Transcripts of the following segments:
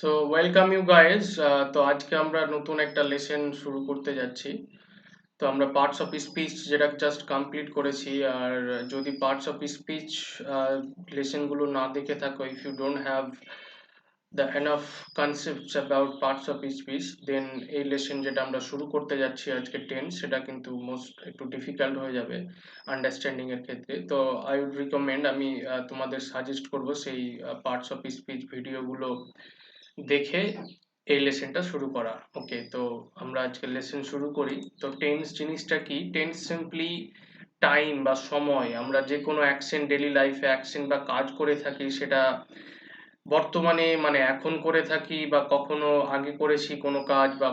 So welcome you guys. তো আজকে আমরা নতুন একটা লেসন শুরু করতে যাচ্ছি। তো আমরা পার্টস অফ স্পিচ যেটা জাস্ট কমপ্লিট করেছি। আর যদি পার্টস অফ স্পিচ লেসনগুলো না দেখে থাকো, if you don't have the enough concepts about parts of speech, then এই লেসন যেটা আমরা শুরু করতে যাচ্ছি আজকে টেন্স, সেটা কিন্তু মোস্ট একটু ডিফিকাল্ট হয়ে যাবে আন্ডারস্ট্যান্ডিং এর ক্ষেত্রে। তো আই উড রিকমেন্ড, আমি তোমাদের সাজেস্ট করব সেই পার্টস অফ স্পিচ ভিডিওগুলো দেখে এই লেসনটা শুরু করা। ওকে, তো আমরা আজকে লেসন শুরু করি। তো টেন্স জিনিসটা কি? টেন্স সিম্পলি টাইম বা সময়। আমরা যে কোনো অ্যাকশন, ডেইলি লাইফে অ্যাকশন বা কাজ করে থাকি, সেটা বর্তমানে মানে এখন করে থাকি বা কখনো আগে করেছি কোনো কাজ, বা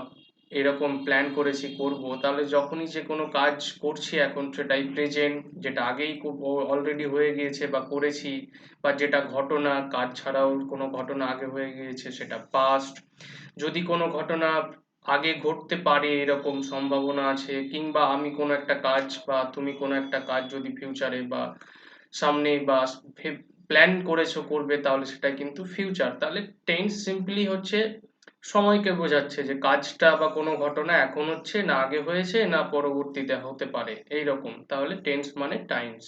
এরকম প্ল্যান করেছি করব, তাহলে যখনই যে কোনো কাজ করছি এখন সেটাই প্রেজেন্ট, যেটা আগেই অলরেডি হয়ে গিয়েছে বা করেছি, বা যেটা ঘটনা, কাজ ছাড়াও কোনো ঘটনা আগে হয়ে গিয়েছে সেটা পাস্ট। যদি কোনো ঘটনা আগে ঘটতে পারে এরকম সম্ভাবনা আছে, কিংবা আমি কোনো একটা কাজ বা তুমি কোনো একটা কাজ যদি ফিউচারে বা সামনে বা প্ল্যান করেছো করবে, তাহলে সেটা কিন্তু ফিউচার। তাহলে টেন্স সিম্পলি হচ্ছে সময়কে বোঝাচ্ছে, যে কাজটা বা কোনো ঘটনা এখন হচ্ছে, না আগে হয়েছে, না পরবর্তীতে হতে পারে, এইরকম। তাহলে টেন্স মানে টাইমস।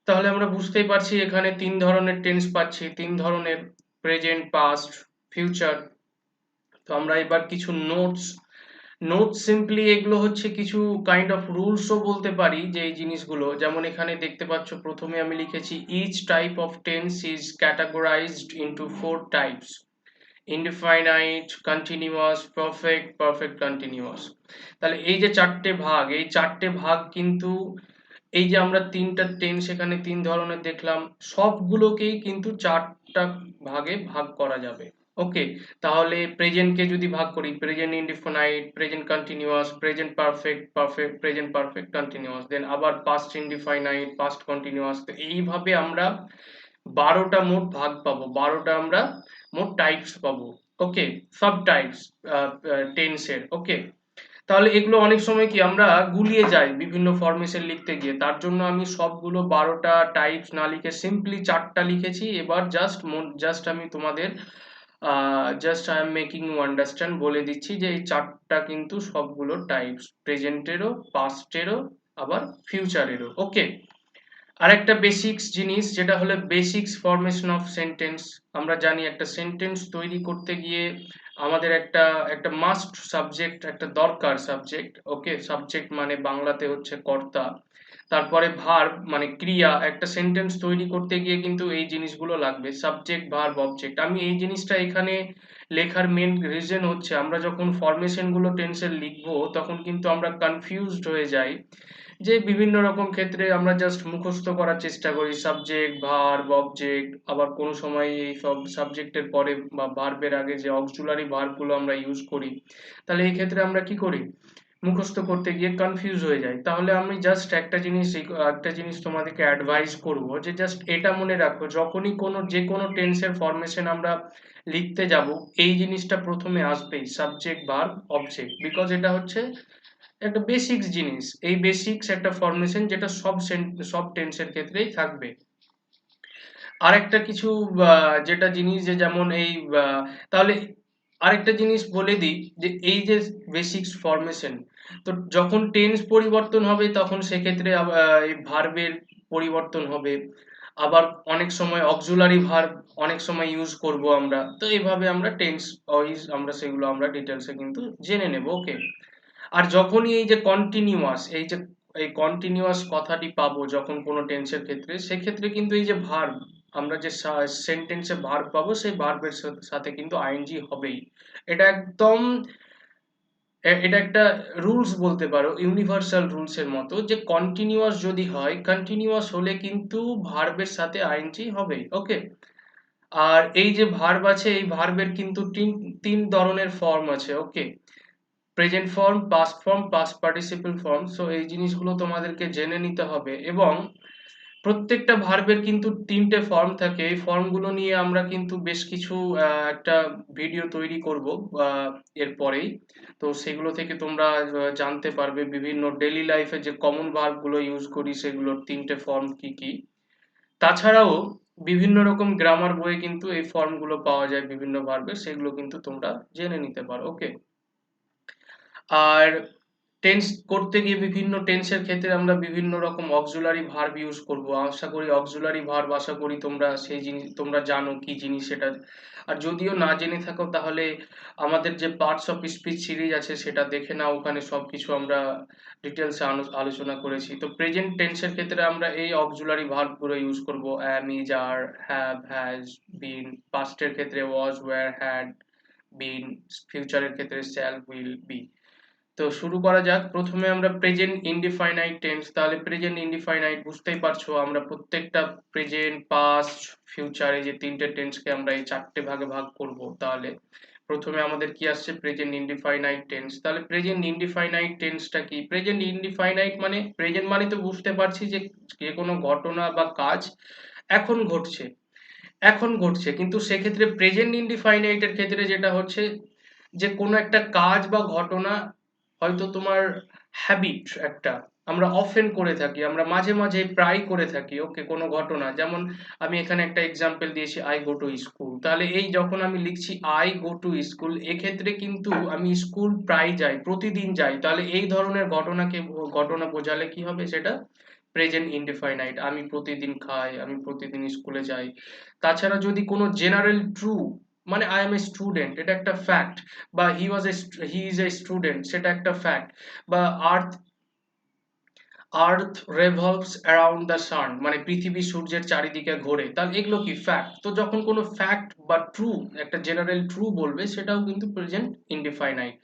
তাহলে আমরা বুঝতেই পারছি এখানে তিন ধরনের টেন্স পাচ্ছি, তিন ধরনের: প্রেজেন্ট, পাস্ট, ফিউচার। তো আমরা এবার কিছু নোটস সিম্পলি এগুলো হচ্ছে কিছু কাইন্ড অফ রুলসও বলতে পারি, যে এই জিনিসগুলো যেমন এখানে দেখতে পাচ্ছ, প্রথমে আমি লিখেছি each type of tense is categorised into four types: indefinite, continuous, perfect, perfect continuous. তাহলে এই যে চারটে ভাগ, এই চারটে ভাগ কিন্তু, এই যে আমরা তিনটা টেন্স এখানে তিন ধরনের দেখলাম, সবগুলোকেই কিন্তু চারটা ভাগে ভাগ করা যাবে। ওকে, তাহলে প্রেজেন্টকে যদি ভাগ করি, present indefinite, present continuous, present perfect, perfect present perfect continuous, then আবার পাস্ট ইনডিফাইনাইট, পাস্ট কন্টিনিউয়াস। তো এইভাবে আমরা 12টা মোট ভাগ পাবো, 12টা আমরা মোট টাইপস পাবো। ওকে, সাব টাইপস টেন্সের। ওকে, তাহলে এগুলো অনেক সময় কি আমরা গুলিয়ে যাই বিভিন্ন ফরমেশন লিখতে গিয়ে, তার জন্য আমি সবগুলো 12টা টাইপস না লিখে সিম্পলি চারটা লিখেছি। এবার জাস্ট আমি তোমাদের just I am making you understand, বলে দিচ্ছি যে এই চারটা কিন্তু সবগুলো টাইপস, প্রেজেন্টেরও, পাস্টেরও, আবার ফিউচারেরও। ওকে, আরেকটা বেসিক্স জিনিস, যেটা হলো বেসিক্স ফরমেশন অফ সেন্টেন্স। আমরা জানি একটা সেন্টেন্স তৈরি করতে গিয়ে আমাদের একটা একটা মাস্ট সাবজেক্ট, একটা দরকার সাবজেক্ট। ওকে, সাবজেক্ট মানে বাংলাতে হচ্ছে কর্তা, তারপরে ভার্ব মানে ক্রিয়া। একটা সেন্টেন্স তৈরি করতে গিয়ে কিন্তু এই জিনিসগুলো লাগবে: সাবজেক্ট, ভার্ব, অবজেক্ট। আমি এই জিনিসটা এখানে লেখার মেন রিজন হচ্ছে, আমরা যখন ফরমেশন গুলো টেন্সের লিখবো, তখন কিন্তু আমরা কনফিউজড হয়ে যাই, যে বিভিন্ন রকম ক্ষেত্রে আমরা জাস্ট মুখস্থ করার চেষ্টা করি সাবজেক্ট, ভার্ব, অবজেক্ট, আবার কোনো সময় এই সব সাবজেক্টের পরে বা ভার্বের আগে যে অক্সিলারি ভার্বগুলো আমরা ইউজ করি, তাহলে এই ক্ষেত্রে আমরা কি করি, মুখস্থ করতে গিয়ে কনফিউজ হয়ে যায়। তাহলে আমি জাস্ট একটা জিনিস তোমাদেরকে অ্যাডভাইস করব, যে জাস্ট এটা মনে রাখো, যখনই যে কোনো টেন্সের ফরমেশন আমরা লিখতে যাব, এই জিনিসটা প্রথমে আসবেই: সাবজেক্ট, ভার্ব, অবজেক্ট। বিকজ এটা হচ্ছে একটা বেসিক্স জিনিস, এই বেসিক্স একটা ফরমেশন যেটা সব টেন্সের ক্ষেত্রেই থাকবে। আরেকটা কিছু যেটা জিনিস, যে যেমন এই তাহলে আরেকটা জিনিস বলে দিই, যে এই যে বেসিক্স ফরমেশন, তো যখন টেন্স পরিবর্তন হবে তখন সেক্ষেত্রে এই ভার্বের পরিবর্তন হবে। আবার অনেক সময় অক্সিলারি ভার্ব অনেক সময় ইউজ করব আমরা। তো এইভাবে আমরা টেন্স ওয়াইজ আমরা সেগুলো আমরা ডিটেলসে কিন্তু জেনে নেব। ওকে, আর যখনই এই যে কন্টিনিউয়াস, এই কন্টিনিউয়াস কথাটি পাবো যখন কোনো টেন্সের ক্ষেত্রে, সেক্ষেত্রে কিন্তু এই যে ভার্ব, আমরা যে সেন্টেন্সে ভার্ব পাবো, সেই ভার্বের সাথে কিন্তু আইএনজি হবেই। এটা একদম এটা একটা রুলস বলতে পারো, ইউনিভার্সাল রুলস এর মতো, যে কন্টিনিউয়াস যদি হয়, কন্টিনিউয়াস হলে কিন্তু ভার্বের সাথে আইএনজি হবেই। ওকে, আর এই যে ভার্ব আছে, এই ভার্বের কিন্তু তিন ধরনের ফর্ম আছে। Okay, present form, past form, past participle form. So এই জিনিসগুলো তোমাদেরকে জেনে নিতে হবে। এবং প্রত্যেকটা ভার্বের কিন্তু তিনটে ফর্ম থাকে, এই ফর্মগুলো নিয়ে আমরা কিন্তু বেশ কিছু একটা ভিডিও তৈরি করব এরপরেই। তো সেগুলো থেকে তোমরা জানতে পারবে বিভিন্ন ডেইলি লাইফে যে কমন ভার্বগুলো ইউজ করি, সেগুলোর তিনটে ফর্ম কি কি। তাছাড়াও বিভিন্ন রকম গ্রামার বইয়ে কিন্তু এই ফর্মগুলো পাওয়া যায় বিভিন্ন ভার্বের, সেগুলো কিন্তু তোমরা জেনে নিতে পারো। ওকে, আর টেন্স করতে গিয়ে বিভিন্ন টেন্সের ক্ষেত্রে আমরা বিভিন্ন রকম অক্সিলারি ভার্ব ইউজ করব। আশা করি অক্সিলারি ভার্ব, আশা করি তোমরা সেই জিনিস তোমরা জানো কি জিনিস সেটা। আর যদিও না জেনে থাকো তাহলে আমাদের যে পার্টস অফ স্পিচ সিরিজ আছে সেটা দেখে নাও, ওখানে সবকিছু আমরা ডিটেলসে আলোচনা করেছি। তো প্রেজেন্ট টেন্সের ক্ষেত্রে আমরা এই অক্সিলারি ভার্ব গুলো ইউজ করব, অ্যাম, ইজ, আর, হ্যাভ, হ্যাজ, বিন। পাস্টের ক্ষেত্রে ওয়াজ, ওয়্যার, হ্যাড, বিন। ফিউচারের ক্ষেত্রে শ্যাল, উইল, বি। তো শুরু করা যাক। প্রথমে আমরা প্রেজেন্ট ইনডিফাইনাইট টেন্স। তাহলে প্রেজেন্ট ইনডিফাইনাইট বুঝতেই পারছো, আমরা প্রত্যেকটা প্রেজেন্ট, পাস্ট, ফিউচার, এই যে তিনটে টেন্সকে আমরা এই চারটে ভাগে ভাগ করব। তাহলে প্রথমে আমাদের কি আসছে, প্রেজেন্ট ইনডিফাইনাইট টেন্স। তাহলে প্রেজেন্ট ইনডিফাইনাইট টেন্সটা কি? প্রেজেন্ট ইনডিফাইনাইট মানে, প্রেজেন্ট মানে তো বুঝতে পারছি যে যে কোনো ঘটনা বা কাজ এখন ঘটছে, এখন ঘটছে। কিন্তু সেক্ষেত্রে প্রেজেন্ট ইনডিফাইনাইট এর ক্ষেত্রে যেটা হচ্ছে, যে কোনো একটা কাজ বা ঘটনা হয়তো তোমার হ্যাবিট একটা, আমরা অফেন করে থাকি, আমরা মাঝে মাঝে প্রায় করে থাকি। ওকে, কোনো ঘটনা, যেমন আমি এখানে একটা এক্সাম্পল দিয়েছি, আই গো টু স্কুল। তাহলে এই যখন আমি লিখছি আই গো টু স্কুল, এক্ষেত্রে কিন্তু আমি স্কুল প্রায় যাই, প্রতিদিন যাই। তাহলে এই ধরনের ঘটনা বোঝালে কি হবে, সেটা প্রেজেন্ট ইনডিফাইনাইট। আমি প্রতিদিন খাই, আমি প্রতিদিন স্কুলে যাই। তাছাড়া যদি কোনো জেনারেল ট্রু, মানে আই এম এ স্টুডেন্ট, এটা একটা ফ্যাক্ট, বা হি ইজ এ স্টুডেন্ট, সেটা একটা ফ্যাক্ট। বা আর্থ আর্থ রেভলভস অ্যারাউন্ড দ্য সান, মানে পৃথিবী সূর্যের চারিদিকে ঘোরে, তাহলে এগুলো কি ফ্যাক্ট। তো যখন কোনো ফ্যাক্ট বা ট্রু, একটা জেনারেল ট্রু বলবে, সেটাও কিন্তু প্রেজেন্ট ইনডিফাইনাইট।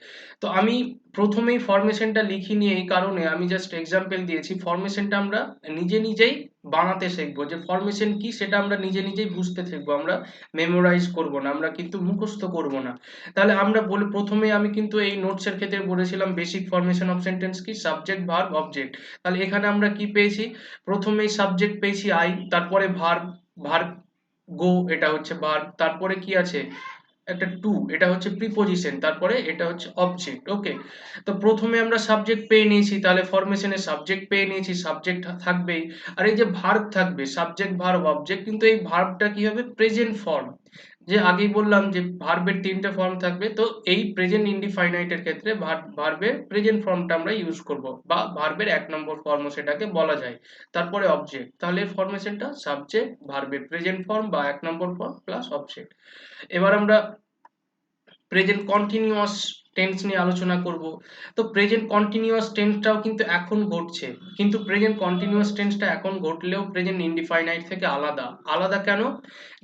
তো আমি প্রথমেই ফরমেশনটা লিখিনি এই কারণে, আমি জাস্ট এক্সাম্পল দিয়েছি। ফরমেশনটা আমরা নিজে নিজেই বানাতে শিখবো, যে ফরমেশন কি সেটা আমরা নিজে নিজেই বুঝতে শিখবো। আমরা মেমোরাইজ করব না, আমরা কিন্তু মুখস্থ করব না। তাহলে আমরা বলি, প্রথমে আমি কিন্তু এই নোটসের ক্ষেত্রে বলেছিলাম বেসিক ফরমেশন অফ সেন্টেন্স কি, সাবজেক্ট, ভার্ব, অবজেক্ট। তাহলে এখানে আমরা কি পেয়েছি, প্রথমেই সাবজেক্ট পেয়েছি আই, তারপরে ভার্ব, ভার্ব গো, এটা হচ্ছে ভার্ব, তারপরে কি আছে একটা টু, এটা হচ্ছে প্রিপোজিশন, তারপরে এটা হচ্ছে অবজেক্ট। ওকে, তো প্রথমে আমরা সাবজেক্ট পেয়ে নিয়েছি, তাহলে ফরমেশনে সাবজেক্ট পেয়ে নিয়েছি, সাবজেক্ট থাকবেই। আর এই যে ভার্ব থাকবে, সাবজেক্ট, ভার্ব, অবজেক্ট, কিন্তু এই ভার্বটা কি হবে, প্রেজেন্ট ফর্ম। যে আগেই বললাম যে ভার্বের তিনটে ফর্ম থাকবে, তো এই প্রেজেন্ট ইনডিফাইনাইট এর ক্ষেত্রে ভার্বের প্রেজেন্ট ফর্মটা আমরা ইউজ করব, বা ভার্বের এক নম্বর ফর্ম সেটাকে বলা যায়। তারপরে অবজেক্ট, তাহলে ফরমেশনটা সাবজেক্ট, ভার্বের প্রেজেন্ট ফর্ম বা এক নম্বর ফর্ম প্লাস অবজেক্ট। এবার আমরা প্রেজেন্ট কন্টিনিউয়াস টেন্স নিয়ে আলোচনা করব। তো প্রেজেন্ট কন্টিনিউয়াস টেন্সটাও কিন্তু এখন ঘটছে, কিন্তু প্রেজেন্ট কন্টিনিউয়াস টেন্সটা এখন ঘটলেও প্রেজেন্ট ইনডিফাইনাইট থেকে আলাদা। আলাদা কেন?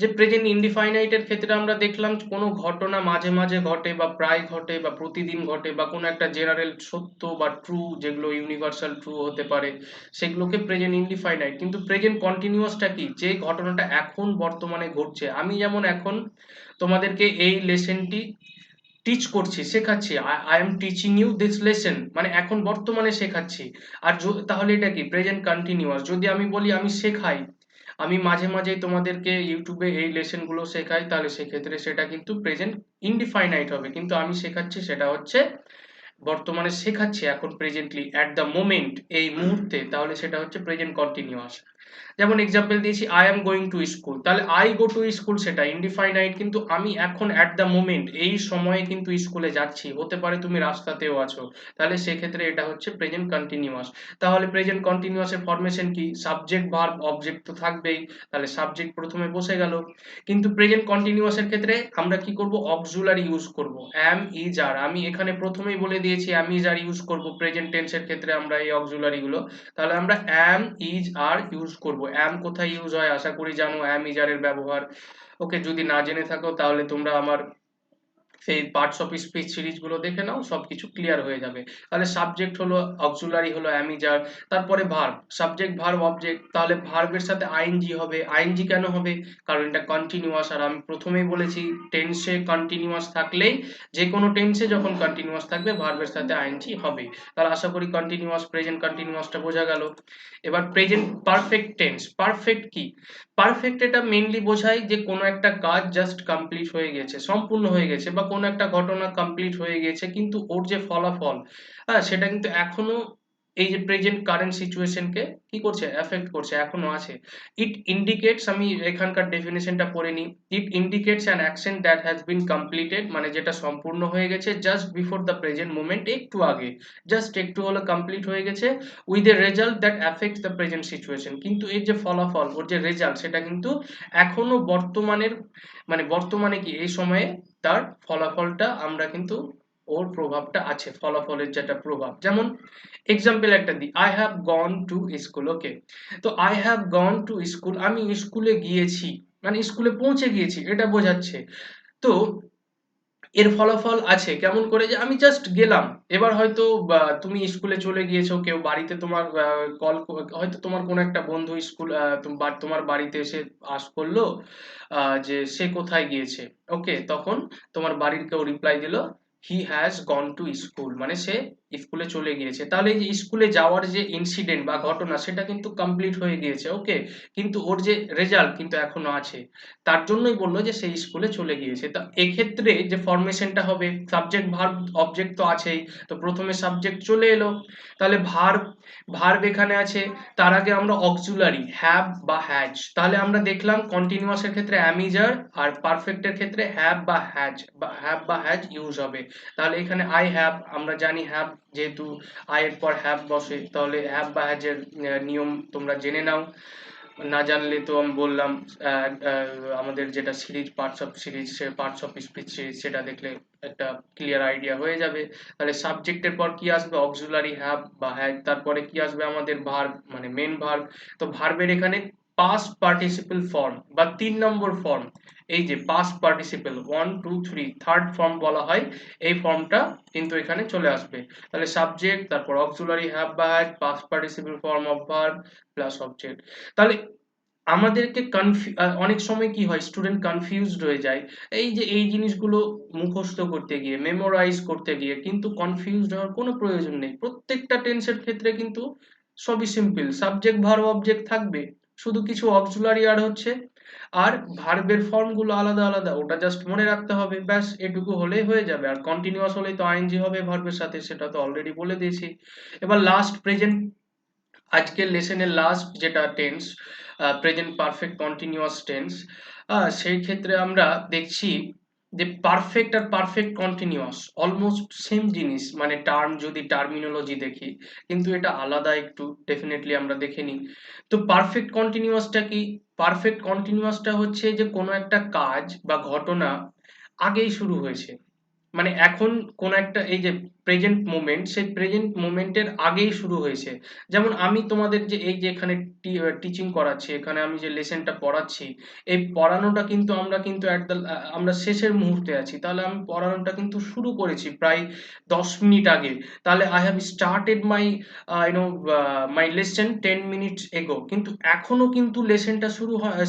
যে প্রেজেন্ট ইনডিফাইনাইটের ক্ষেত্রে আমরা দেখলাম কোনো ঘটনা মাঝে মাঝে ঘটে, বা প্রায় ঘটে, বা প্রতিদিন ঘটে, বা কোনো একটা জেনারেল সত্য বা ট্রু, যেগুলো ইউনিভার্সাল ট্রু হতে পারে, সেগুলোকে প্রেজেন্ট ইনডিফাইনাইট। কিন্তু প্রেজেন্ট কন্টিনিউয়াসটা কি, যে ঘটনাটা এখন বর্তমানে ঘটছে। আমি যেমন এখন তোমাদেরকে এই লেসনটি টিচ করছি, শেখাচ্ছি, I am teaching you this lesson, মানে এখন বর্তমানে শেখাচ্ছি। আর তাহলে এটা কি, প্রেজেন্ট কন্টিনিউয়াস। যদি আমি বলি আমি শেখাই, আমি মাঝে মাঝেই তোমাদেরকে ইউটিউবে এই লেসন গুলো শেখাই, তাহলে সেক্ষেত্রে সেটা কিন্তু প্রেজেন্ট ইনডিফাইনাইট হবে। কিন্তু আমি শেখাচ্ছি, সেটা হচ্ছে বর্তমানে শেখাচ্ছি, এখন প্রেজেন্টলি, অ্যাট দ্য মোমেন্ট, এই মুহূর্তে, তাহলে সেটা হচ্ছে প্রেজেন্ট কন্টিনিউয়াস। যেমন এক্সাম্পল দিয়েছি, I am going to school, তাহলে আই গো টু স্কুল সেটা ইনডিফাইনাইট, কিন্তু আমি এখন অ্যাট দ্য মোমেন্ট, এই সময়ে কিন্তু স্কুলে যাচ্ছি, হতে পারে তুমি রাস্তাতেও আছো, তাহলে সেক্ষেত্রে এটা হচ্ছে প্রেজেন্ট কন্টিনিউয়াস। তাহলে প্রেজেন্ট কন্টিনিউয়াস এর ফরমেশন কি, সাবজেক্ট, ভার্ব, অবজেক্ট তো থাকবেই, তাহলে সাবজেক্ট প্রথমে বসে গেল। কিন্তু প্রেজেন্ট কন্টিনিউয়াস এর ক্ষেত্রে আমরা কি করব, অক্সিলারি ইউজ করব, অ্যাম, ইজ, আর। আমি এখানে প্রথমেই বলে দিয়েছি অ্যাম, ইজ, আর ইউজ করব প্রেজেন্ট টেন্সের ক্ষেত্রে আমরা এই অক্সিলারি গুলো। তাহলে আমরা অ্যাম, ইজ, আর ইউজ করব। অ্যাম কোথায় ইউজ হয়, আশা করি জানো, অ্যাম, ইজ, আর এর ব্যবহার। ওকে, যদি না জেনে থাকো তাহলে তোমরা আমার সেই পার্টস অফ স্পিচ সিরিজ গুলো দেখে নাও, সবকিছু ক্লিয়ার হয়ে যাবে। তাহলে সাবজেক্ট হলো, অক্সিলারি হলো অ্যামিজার, তারপরে ভার্ব, সাবজেক্ট, ভার্ব, অবজেক্ট। তাহলে ভার্বের সাথে আইএনজি হবে। আইএনজি কেন হবে, কারণ এটা কন্টিনিউয়াস। আর আমি প্রথমেই বলেছি টেন্সে কন্টিনিউয়াস থাকলেই, যে কোনো টেন্সে যখন কন্টিনিউয়াস থাকবে ভার্বের সাথে আইএনজি হবে। তাহলে আশা করি কন্টিনিউয়াস, প্রেজেন্ট কন্টিনিউয়াসটা বোঝা গেল। এবার প্রেজেন্ট পারফেক্ট টেন্স। পারফেক্ট কি, পারফেক্ট এটা মেইনলি বোঝায় যে কোনো একটা কাজ জাস্ট কমপ্লিট হয়ে গেছে, সম্পূর্ণ হয়ে গেছে, বা কোনো একটা ঘটনা কমপ্লিট হয়ে গেছে, কিন্তু ওর যে ফলাফল, হ্যাঁ, সেটা কিন্তু এখনো এই যে প্রেজেন্ট কারেন্ট সিচুয়েশনকে কি করছে, এফেক্ট করছে, এখনো আছে। ইট ইন্ডিকেটস, আমি এখানকার ডেফিনেশনটা পড়ে নিই। ইট indicates an action that has been completed, মানে যেটা সম্পূর্ণ হয়ে গেছে just before the present moment, একটু আগে, জাস্ট একটু হলো কমপ্লিট হয়ে গেছে, with a result that affects the present situation. কিন্তু এর যে ফলাফল, ওর যে রেজাল্ট, সেটা কিন্তু এখনো বর্তমানের, মানে বর্তমানে কি এই সময়ে তার ফলাফলটা আমরা কিন্তু, ওর প্রভাবটা আছে, ফলাফলের যেটা প্রভাব। যেমন এক্সাম্পল একটা দিই, I have gone to school, okay. তো I have gone to school, আমি স্কুলে গিয়েছি, মানে স্কুলে পৌঁছে গিয়েছি, এটা বোঝাচ্ছে। তো এর ফলাফল আছে কেমন করে, যে আমি জাস্ট গেলাম। এবার হয়তো তুমি স্কুলে চলে গিয়েছো, কেউ বাড়িতে তোমার কল, হয়তো তোমার কোনো একটা বন্ধু স্কুল তোমার বাড়িতে এসে করলো যে সে কোথায় গিয়েছে, ওকে। তখন তোমার বাড়ির কেউ রিপ্লাই দিল, he has gone to school, মানে সে স্কুলে চলে গিয়েছে। তাহলে এই যে স্কুলে যাওয়ার যে ইনসিডেন্ট বা ঘটনা, সেটা কিন্তু কমপ্লিট হয়ে গিয়েছে, ওকে। কিন্তু ওর যে রেজাল্ট কিন্তু এখনো আছে, তার জন্যই বললো যে সেই স্কুলে চলে গিয়েছে। তা এক্ষেত্রে যে ফরমেশনটা হবে, সাবজেক্ট ভার্ব অবজেক্ট তো আছেই, তো প্রথমে সাবজেক্ট চলে এলো, তাহলে ভার্ব, ভার্ব এখানে আছে, তার আগে আমরা অক্সিলারি হ্যাভ বা হ্যাজ, তাহলে আমরা দেখলাম কন্টিনিউয়াসের ক্ষেত্রে অ্যাম ইজ আর পারফেক্টের ক্ষেত্রে হ্যাভ বা হ্যাজ ইউজ হবে। তাহলে এখানে আই হ্যাভ, আমরা জানি হ্যাভ, যেহেতু আই এর পর হ্যাভ বসে, তাহলে হ্যাভ বা হ্যাজ এর নিয়ম তোমরা জেনে নাও, না জানলে তো আমি বললাম আমাদের যেটা series, parts of series, say parts of speech series, সেটা দেখলে একটা ক্লিয়ার আইডিয়া হয়ে যাবে। তাহলে সাবজেক্টের পর কি আসবে, অক্সিলারি হ্যাভ বা হ্যাজ, তারপরে কি আসবে আমাদের ভার্ব, মানে মেন ভার্ব। তো ভার্বের এখানে পাস্ট পার্টিসিপল ফর্ম বা 3 নম্বর ফর্ম, এই যে পাস্ট পার্টিসিপল 1 2 3 থার্ড ফর্ম বলা হয়, এই ফর্মটা কিন্তু এখানে চলে আসবে। তাহলে সাবজেক্ট, তারপর অক্সিলারি হ্যাভ বা has, past participle form of verb plus object. তাহলে আমাদেরকে অনেক সময় কি হয়, স্টুডেন্ট কনফিউজড হয়ে যায় এই যে এই জিনিসগুলো মুখস্থ করতে গিয়ে, মেমোরাইজ করতে গিয়ে, কিন্তু কনফিউজড হওয়ার কোনো প্রয়োজন নেই। প্রত্যেকটা টেন্সের ক্ষেত্রে কিন্তু সবই সিম্পল, সাবজেক্ট ভার্ব অবজেক্ট থাকবে, শুধু কিছু অক্সিলারি অ্যাড হচ্ছে, আর ভার্বের ফর্মগুলো আলাদা আলাদা, ওটা জাস্ট মনে রাখতে হবে, ব্যাস এটুকু হলেই হয়ে যাবে। আর কন্টিনিউয়াস হলেই তো আইএনজি হবে ভার্বের সাথে, সেটা তো অলরেডি বলে দিয়েছি। এবার লাস্ট প্রেজেন্ট, আজকের লেসনের লাস্ট যেটা tense, present perfect continuous tense, সেই ক্ষেত্রে আমরা দেখছি যে পারফেক্ট আর পারফেক্ট কন্টিনিউয়াস অলমোস্ট সেম জিনিস, মানে টার্ম যদি টার্মিনোলজি দেখি, কিন্তু এটা আলাদা একটু, ডেফিনেটলি আমরা দেখে নিই। তো পারফেক্ট কন্টিনিউয়াসটা কি, পারফেক্ট কন্টিনিউয়াসটা হচ্ছে যে কোনো একটা কাজ বা ঘটনা আগেই শুরু হয়েছে, মানে এখন কোন একটা, এই যে প্রেজেন্ট মোমেন্ট, সেই প্রেজেন্ট মোমেন্টের আগেই শুরু হয়েছে। যেমন আমি তোমাদের যে এই যে এখানে টিচিং করাচ্ছি, এখানে আমি যে লেসনটা পড়াচ্ছি, এই পড়ানোটা কিন্তু আমরা কিন্তু আমরা শেষের মুহূর্তে আছি, তাহলে আমি পড়ানোটা কিন্তু শুরু করেছি প্রায় 10 মিনিট আগে। তাহলে I have started my my lesson 10 minutes এগো, কিন্তু এখনো কিন্তু লেসনটা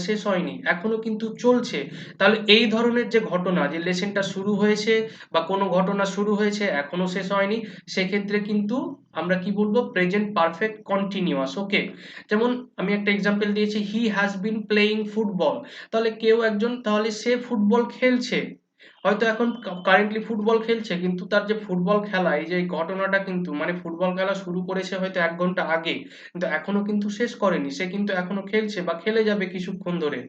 শেষ হয়নি, এখনো কিন্তু চলছে। তাহলে এই ধরনের যে ঘটনা, যে লেসনটা শুরু হয়েছে বা কোনো ঘটনা শুরু হয়েছে এখনো শেষ হয়নি, সেক্ষেত্রে কিন্তু আমরা কি বলবো, প্রেজেন্ট পারফেক্ট কন্টিনিউয়াস, ওকে। যেমন আমি একটা এক্সাম্পল দিয়েছি, হি হ্যাজ বিন প্লেইং ফুটবল, তাহলে কেউ একজন, তাহলে সে ফুটবল খেলছে, হয়তো এখন কারেন্টলি ফুটবল খেলছে, কিন্তু তার যে ফুটবল খেলা, এই যে এই ঘটনাটা কিন্তু, মানে ফুটবল খেলা শুরু করেছে হয়তো 1 ঘন্টা আগে, কিন্তু এখনো কিন্তু শেষ করেনি, সে কিন্তু এখনো খেলছে বা খেলে যাবে কিছুক্ষণ ধরে।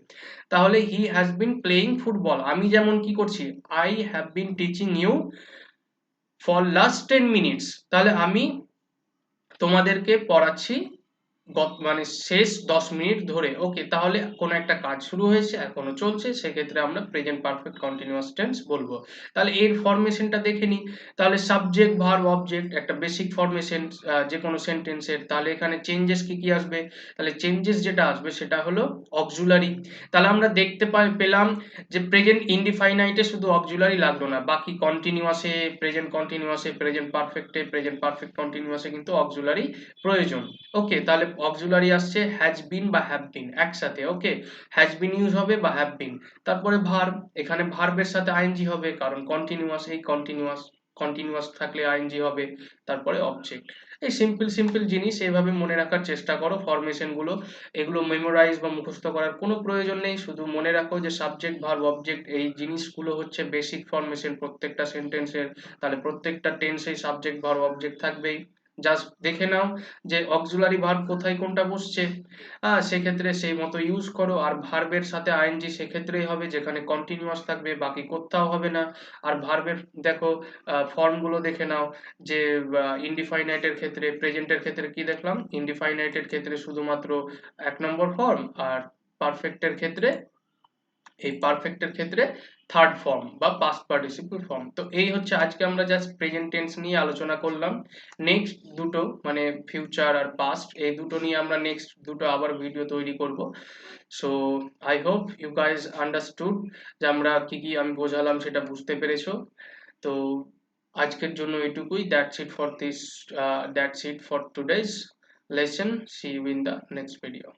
তাহলে he has been playing football, আমি যেমন কি করছি, I have been teaching you for last 10 minutes, তাহলে আমি তোমাদেরকে পড়াচ্ছি মানে শেষ 10 মিনিট ধরে, ওকে। তাহলে কোনো একটা কাজ শুরু হয়েছে, এখনো চলছে, সেক্ষেত্রে আমরা প্রেজেন্ট পারফেক্ট কন্টিনিউয়াস টেন্স বলবো। তাহলে এর ফরমেশনটা দেখে নিই। তাহলে সাবজেক্ট ভার্ব অবজেক্ট একটা বেসিক ফরমেশন যে কোনো সেন্টেন্সের। তাহলে এখানে চেঞ্জেস কি কি আসবে, তাহলে চেঞ্জেস যেটা আসবে সেটা হলো অক্সিলারি। তাহলে আমরা দেখতে পেলাম যে প্রেজেন্ট ইনডিফাইনাইটে শুধু অক্সিলারি লাগলো না, বাকি কন্টিনিউয়াসে, প্রেজেন্ট কন্টিনিউয়াসে, প্রেজেন্ট পারফেক্টে, প্রেজেন্ট পারফেক্ট কন্টিনিউয়াসে কিন্তু অক্সিলারি প্রয়োজন, ওকে। তাহলে অক্সিলারি আসছে হ্যাজ বিন বা হ্যাভ বিন একসাথে, ওকে। হ্যাজ বিন ইউজ হবে বা হ্যাভ বিন, তারপরে ভার্ব, এখানে ভার্বের সাথে আইএনজি হবে, কারণ কন্টিনিউয়াস, এই কন্টিনিউয়াস, কন্টিনিউয়াস থাকলে আইএনজি হবে, তারপরে অবজেক্ট। এই সিম্পল সিম্পল জিনিস এইভাবে মনে রাখার চেষ্টা করো ফরমেশন গুলো, এগুলো মেমোরাইজ বা মুখস্থ করার কোনো প্রয়োজন নেই, শুধু মনে রাখো যে সাবজেক্ট ভার্ব অবজেক্ট, এই জিনিসগুলো হচ্ছে বেসিক ফরমেশন প্রত্যেকটা সেন্টেন্সের। তাহলে প্রত্যেকটা টেন্সে সাবজেক্ট ভার্ব অবজেক্ট থাকবেই। জাস্ট দেখে নাও যে অক্সিলারি ভার্ব কোথায় কোনটা বসছে, সেক্ষেত্রে সেই মতো ইউজ করো। আর ভার্বের সাথে আইএনজি সেক্ষেত্রেই হবে যেখানে কন্টিনিউয়াস থাকবে, বাকি কোথাও হবে না। আর ভার্বের দেখো ফর্মগুলো দেখে নাও, যে ইনডিফাইনাইটের ক্ষেত্রে, প্রেজেন্টের ক্ষেত্রে কি দেখলাম, ইনডিফাইনাইটের ক্ষেত্রে শুধুমাত্র 1 নম্বর ফর্ম, আর পারফেক্টের ক্ষেত্রে, এই পারফেক্টের ক্ষেত্রে থার্ড ফর্ম বা পাস্ট পার্টিসিপল ফর্ম। তো এই হচ্ছে আজকে আমরা জাস্ট প্রেজেন্ট টেন্স নিয়ে আলোচনা করলাম। নেক্সট দুটো মানে ফিউচার আর পাস্ট, এই দুটো নিয়ে আমরা নেক্সট দুটো আবার ভিডিও তৈরি করব। So I hope you guys understood, যে আমরা কি কি আমি বোঝালাম সেটা বুঝতে পেরেছো। তো আজকের জন্য এটুকুই। That's it for today's lesson. See you in the next video.